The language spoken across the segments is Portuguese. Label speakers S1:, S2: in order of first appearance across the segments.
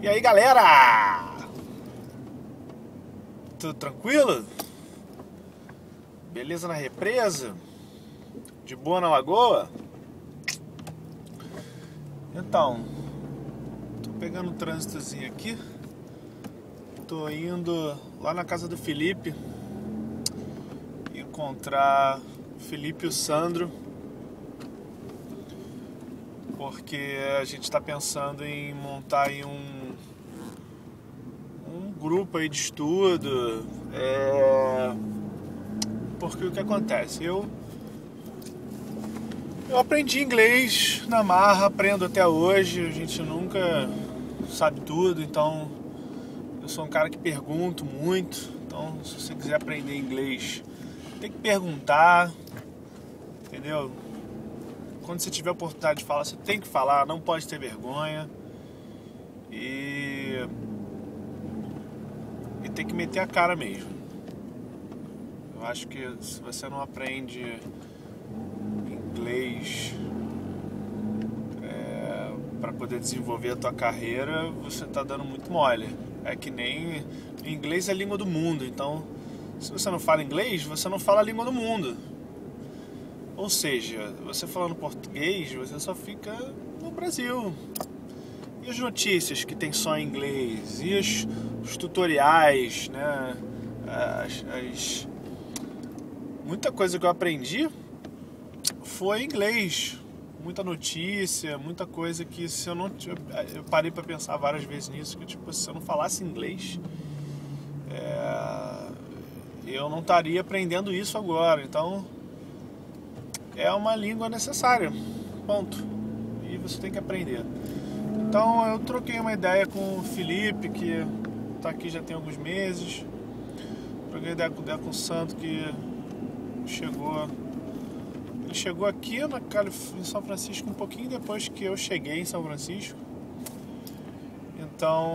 S1: E aí, galera? Tudo tranquilo? Beleza na represa? De boa na lagoa? Então, tô pegando um trânsitozinho aqui. Tô indo lá na casa do Felipe encontrar o Felipe e o Sandro, porque a gente tá pensando em montar aí um grupo aí de estudo. Porque o que acontece? Eu aprendi inglês na marra, aprendo até hoje, a gente nunca sabe tudo, então eu sou um cara que pergunto muito. Então, se você quiser aprender inglês, tem que perguntar, entendeu? Quando você tiver a oportunidade de falar, você tem que falar, não pode ter vergonha. E tem que meter a cara mesmo. Eu acho que se você não aprende inglês para poder desenvolver a tua carreira, você tá dando muito mole. É que nem inglês é a língua do mundo, então se você não fala inglês, você não fala a língua do mundo. Ou seja, você falando português, você só fica no Brasil. E as notícias que tem só em inglês? E os tutoriais, né? Muita coisa que eu aprendi foi em inglês. Muita notícia, muita coisa que se eu não... Eu parei pra pensar várias vezes nisso, que tipo, se eu não falasse inglês, eu não estaria aprendendo isso agora. Então, é uma língua necessária. Ponto. E você tem que aprender. Então eu troquei uma ideia com o Felipe, que está aqui já tem alguns meses. Troquei ideia com o Santo, que chegou. Ele chegou aqui em São Francisco um pouquinho depois que eu cheguei em São Francisco. Então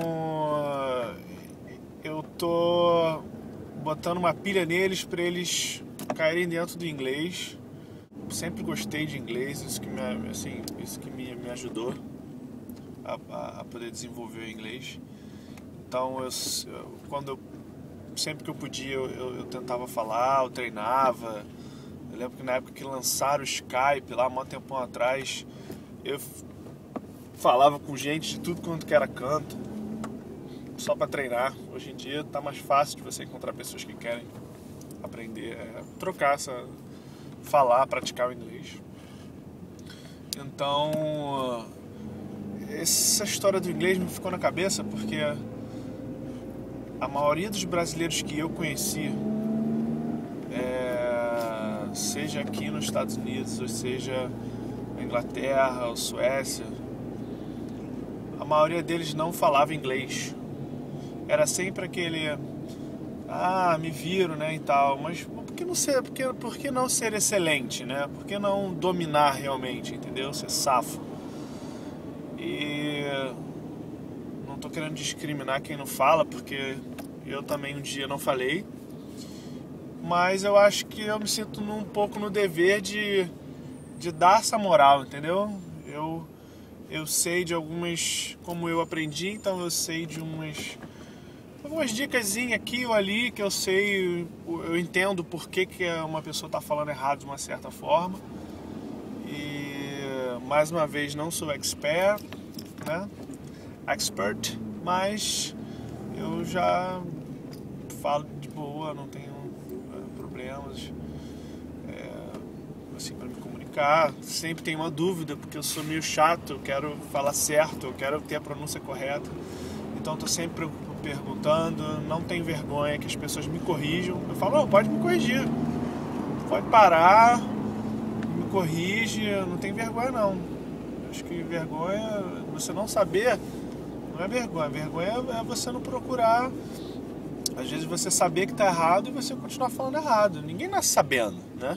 S1: eu tô botando uma pilha neles para eles caírem dentro do inglês. Sempre gostei de inglês, isso que me ajudou a poder desenvolver o inglês. Então sempre que eu podia eu tentava falar, eu treinava. Eu lembro que na época que lançaram o Skype lá, há um tempão atrás, eu falava com gente de tudo quanto que era canto, só para treinar. Hoje em dia tá mais fácil de você encontrar pessoas que querem aprender, falar, praticar o inglês. Então essa história do inglês me ficou na cabeça porque a maioria dos brasileiros que eu conheci, seja aqui nos Estados Unidos, ou seja na Inglaterra ou Suécia, a maioria deles não falava inglês. Era sempre aquele me viro, né, e tal. Mas por que não ser excelente, né? Por que não dominar realmente, entendeu? Ser safo. E não tô querendo discriminar quem não fala, porque eu também um dia não falei. Mas eu acho que eu me sinto um pouco no dever de dar essa moral, entendeu? Eu sei de algumas, como eu aprendi, então eu sei de algumas dicasinhas aqui ou ali que eu sei, eu entendo por que uma pessoa está falando errado de uma certa forma. E mais uma vez não sou expert, mas eu já falo de boa, não tenho problemas assim para me comunicar. Sempre tenho uma dúvida porque eu sou meio chato, eu quero falar certo, eu quero ter a pronúncia correta. Então estou sempre perguntando, não tenho vergonha que as pessoas me corrijam. Eu falo, não, pode me corrigir, pode parar, me corrige, não tem vergonha não. Acho que vergonha, você não saber, não é vergonha. Vergonha é você não procurar. Às vezes você saber que está errado e você continuar falando errado. Ninguém nasce sabendo, né?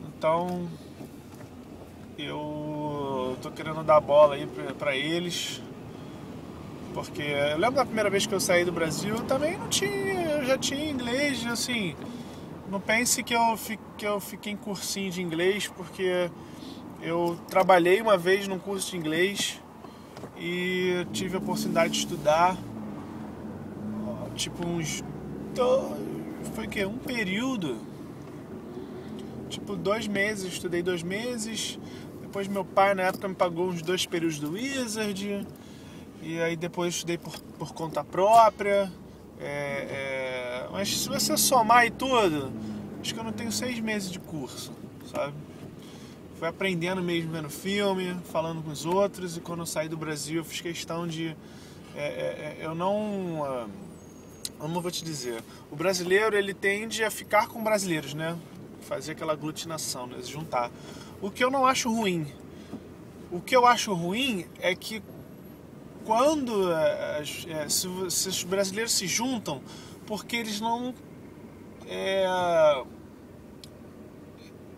S1: Então eu tô querendo dar bola aí pra eles, porque eu lembro da primeira vez que eu saí do Brasil, eu também eu já tinha inglês, assim. Não pense que eu fiquei em cursinho de inglês, porque eu trabalhei uma vez num curso de inglês e tive a oportunidade de estudar, tipo foi que um período, tipo 2 meses, estudei 2 meses, depois meu pai na época me pagou uns 2 períodos do Wizard, e aí depois estudei por conta própria, mas se você somar e tudo, acho que eu não tenho 6 meses de curso, sabe? Fui aprendendo mesmo, vendo filme, falando com os outros, e quando eu saí do Brasil eu fiz questão de... eu não... como vou te dizer? O brasileiro, ele tende a ficar com brasileiros, né? Fazer aquela aglutinação, né? Se juntar. O que eu não acho ruim. O que eu acho ruim é que quando... se os brasileiros se juntam, porque eles não...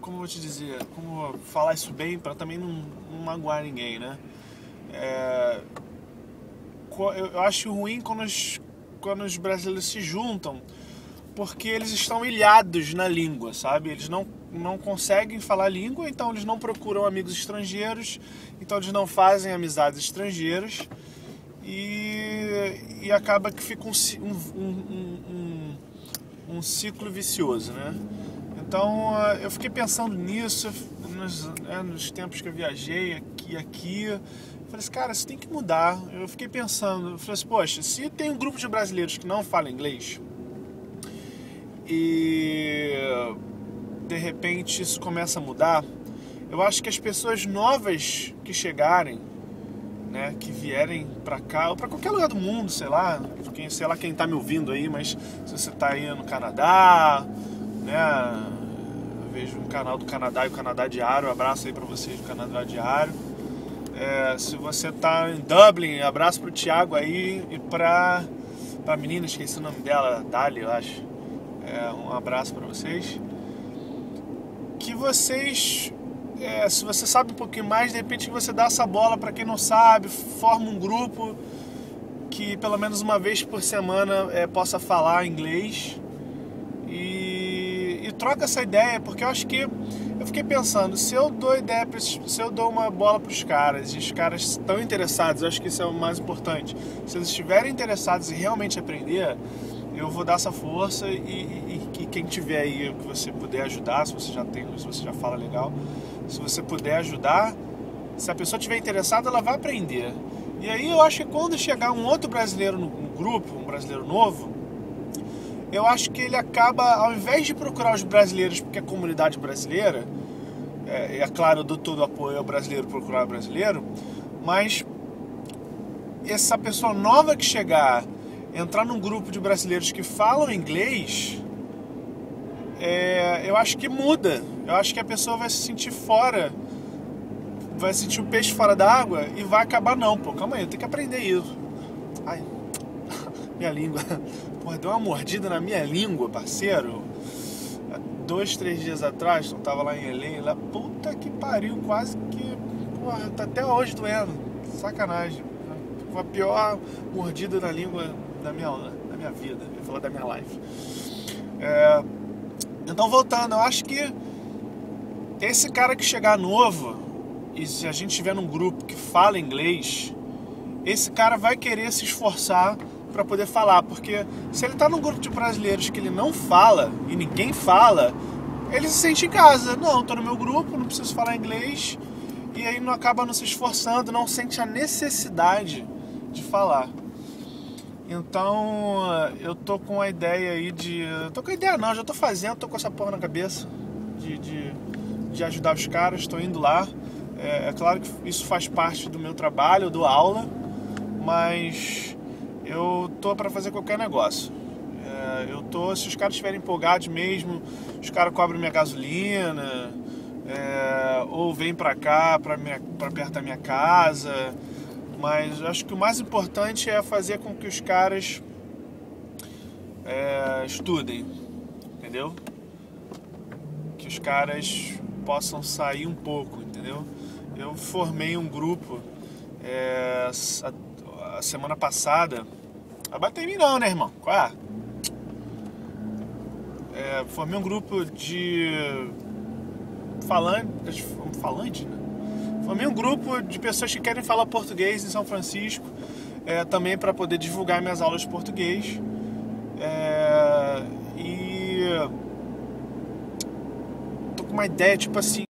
S1: como vou te dizer? Como falar isso bem para também não magoar ninguém, né? Eu acho ruim quando os brasileiros se juntam, porque eles estão ilhados na língua, sabe? Eles não conseguem falar a língua, então eles não procuram amigos estrangeiros, então eles não fazem amizades estrangeiras, e acaba que fica um ciclo vicioso, né? Então eu fiquei pensando nisso nos tempos que eu viajei aqui. Falei assim, cara, isso tem que mudar. Eu fiquei pensando, eu falei assim, poxa, se tem um grupo de brasileiros que não fala inglês e de repente isso começa a mudar, eu acho que as pessoas novas que chegarem, né, que vierem pra cá ou pra qualquer lugar do mundo, sei lá quem tá me ouvindo aí, mas se você tá aí no Canadá, né, eu vejo um canal do Canadá e o Canadá Diário, um abraço aí pra vocês do Canadá Diário. Se você tá em Dublin, abraço pro Thiago aí, e pra menina, esqueci o nome dela, Dali, eu acho. Um abraço pra vocês. Que vocês, se você sabe um pouquinho mais, de repente você dá essa bola pra quem não sabe, forma um grupo que pelo menos uma vez por semana possa falar inglês e troca essa ideia, porque eu acho que eu fiquei pensando, se eu dou uma bola para os caras e os caras estão interessados, eu acho que isso é o mais importante. Se eles estiverem interessados em realmente aprender, eu vou dar essa força e quem tiver aí que você puder ajudar, se você já fala legal, se você puder ajudar, se a pessoa estiver interessada, ela vai aprender. E aí eu acho que quando chegar um outro brasileiro no grupo, um brasileiro novo, eu acho que ele acaba, ao invés de procurar os brasileiros, porque é a comunidade brasileira, claro, eu dou todo o apoio ao brasileiro procurar o brasileiro, mas essa pessoa nova que chegar, entrar num grupo de brasileiros que falam inglês, eu acho que muda. Eu acho que a pessoa vai se sentir fora, vai sentir o peixe fora da água e vai acabar, não, pô, calma aí, eu tenho que aprender isso. Ai, minha língua, porra, deu uma mordida na minha língua, parceiro. 2, 3 dias atrás, eu tava lá em LA, lá, puta que pariu, quase que, porra, tá até hoje doendo, sacanagem. Foi a pior mordida na língua da minha vida, eu ia falar da minha life. Então, voltando, eu acho que esse cara que chegar novo, e se a gente estiver num grupo que fala inglês, esse cara vai querer se esforçar para poder falar, porque se ele tá num grupo de brasileiros que ele não fala e ninguém fala, ele se sente em casa. Não, tô no meu grupo, não preciso falar inglês, e aí não acaba não se esforçando, não sente a necessidade de falar. Então eu tô com a ideia aí já tô fazendo, tô com essa porra na cabeça de ajudar os caras, tô indo lá. É claro que isso faz parte do meu trabalho, eu dou aula, mas eu tô para fazer qualquer negócio. Se os caras estiverem empolgados mesmo, os caras cobram minha gasolina, ou vêm pra cá, pra perto da minha casa. Mas eu acho que o mais importante é fazer com que os caras estudem, entendeu? Que os caras possam sair um pouco, entendeu? Eu formei um grupo a semana passada. Vai bater em mim não, né, irmão? Qual é? Formei um grupo de falante, né? Formei um grupo de pessoas que querem falar português em São Francisco, também para poder divulgar minhas aulas de português. E tô com uma ideia, tipo assim,